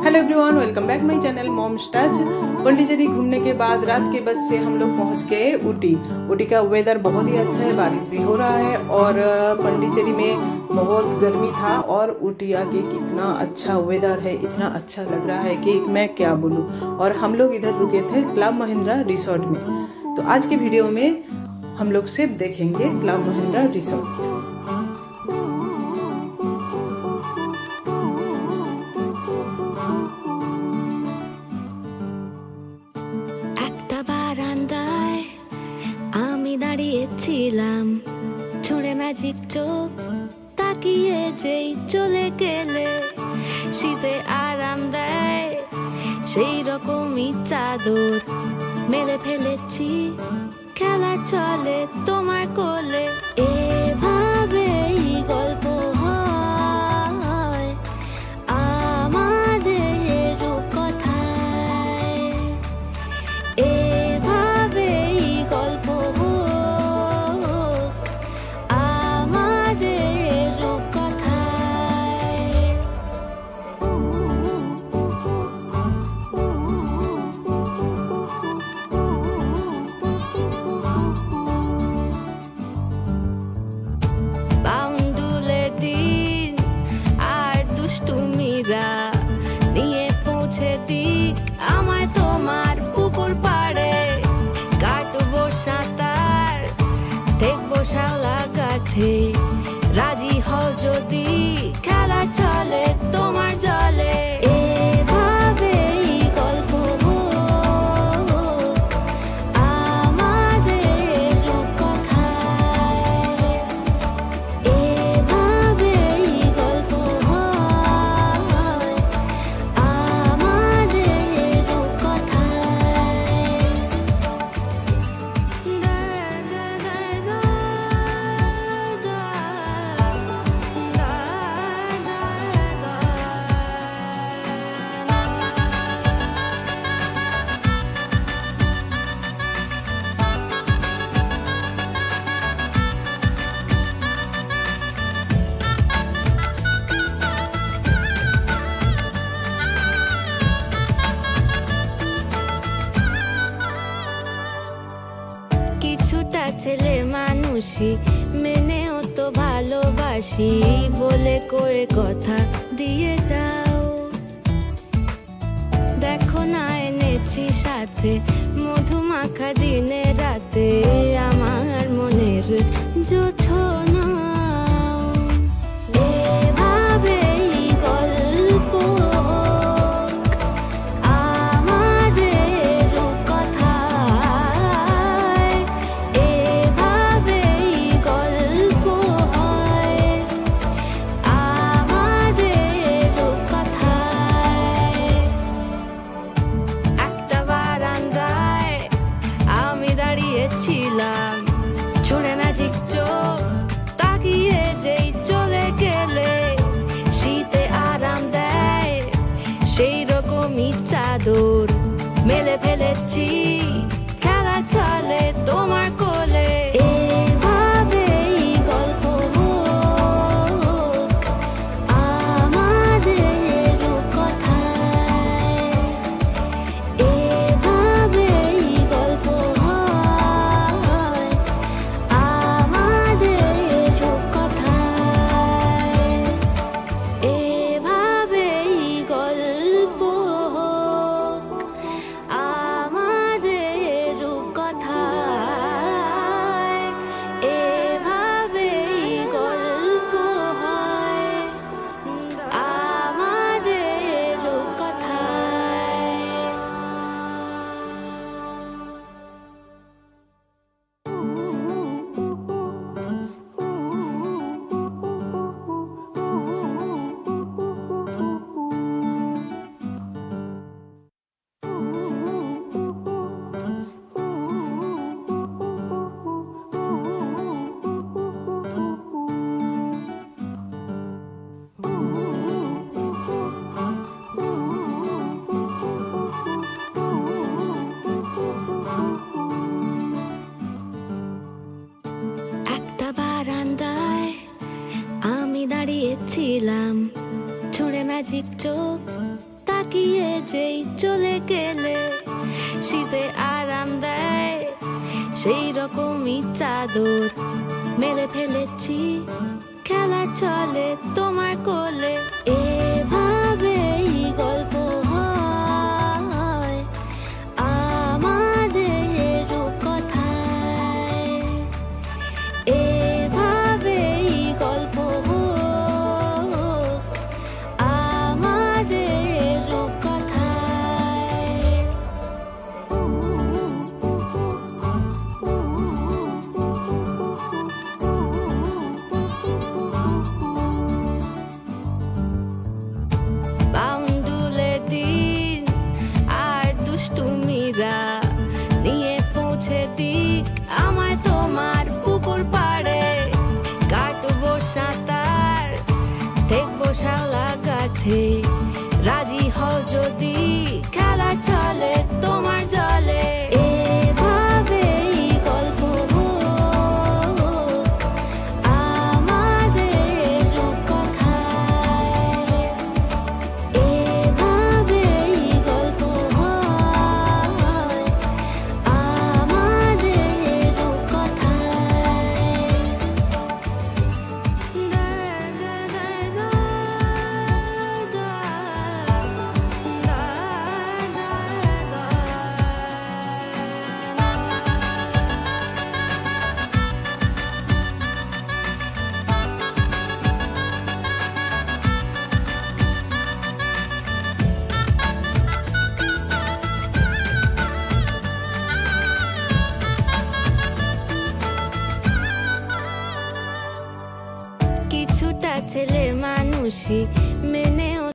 Hello everyone, welcome back my channel moms touch. Pondicherry घूमने के बाद रात के बस से हम लोग पहुंच गए ऊटी। ऊटी का वेदर बहुत ही अच्छा है, बारिश भी हो रहा है और पौंडीचेरी में बहुत गर्मी था और ऊटी आके कितना अच्छा वेदर है, इतना अच्छा लग रहा है कि मैं क्या बोलूं। और हम लोग इधर रुके थे क्लब महिंद्रा रिसोर्ट में। तो आज के वीडियो में हम लोग सिर्फ देखेंगे क्लब महिंद्रा रिसोर्ट। ছুঁড়ে ম্যাজিক চোখ তাকিয়ে যেই চলে গেলে শীতে আরাম দেয় সেই রকমই চাদর মেলে ফেলেছি খেলার চলে তোমার কোলে। এভাবেই গল্প হয় আমাদের রূপকথায়, এভাবেই গল্প নিয়ে পৌঁছে দিক আমায় তোমার পুকুর পাড়ে। কাটবো সাঁতার দেখবো শালা গাছে, রাজি হও যদি খেলা চলে তোমার জলে। এভাবেই গল্প আমাদের রূপকথায়, এভাবেই গল্প কিছুটা ছেলে মানুষই মেনেও তো ভালোবাসি বলে কয়ে কথা দিয়ে যাও। দেখো না এনেছি সাথে মধুমাখা দিনে রাতে আমার মনের জোছনা। এভাবেই গল্প ছুঁড়ে ম্যাজিক চোখ তাকিয়ে যেই চলে গেলে শীতে আরাম দেয় সেই রকমই চাদর মেলে ফেলেছি খেলা চলে তোমার কোলে। এভাবেই গল্প আমাদের রূপকথায়, এভাবেই গল্প ছুঁড়ে ম্যাজিক চোখ তাকিয়ে যেই চলে গেলে শীতে আরাম দেয় সেই রকমই চাদর মেলে ফেলেছি খেলার চলে তোমার কোলে এভাবেই গল্প হয় আমাদের রূপকথায় এভাবেই গল্প হোক আমাদের রূপকথায় বাউন্ডুলে দিন আর দুষ্টুমিরা নিয়ে পৌঁছে দিক আমার তোমার পুকুর পাড়ে কাটবো সাঁতার দেখবো শালা গাছে রাজি হও যদি খেলা চলে তোমার জলে এভাবেই গল্প হোক আমাদের রূপকথায় এভাবেই গল্প হয় আমাদের রূপকথায় কিছুটা ছেলে মানুষই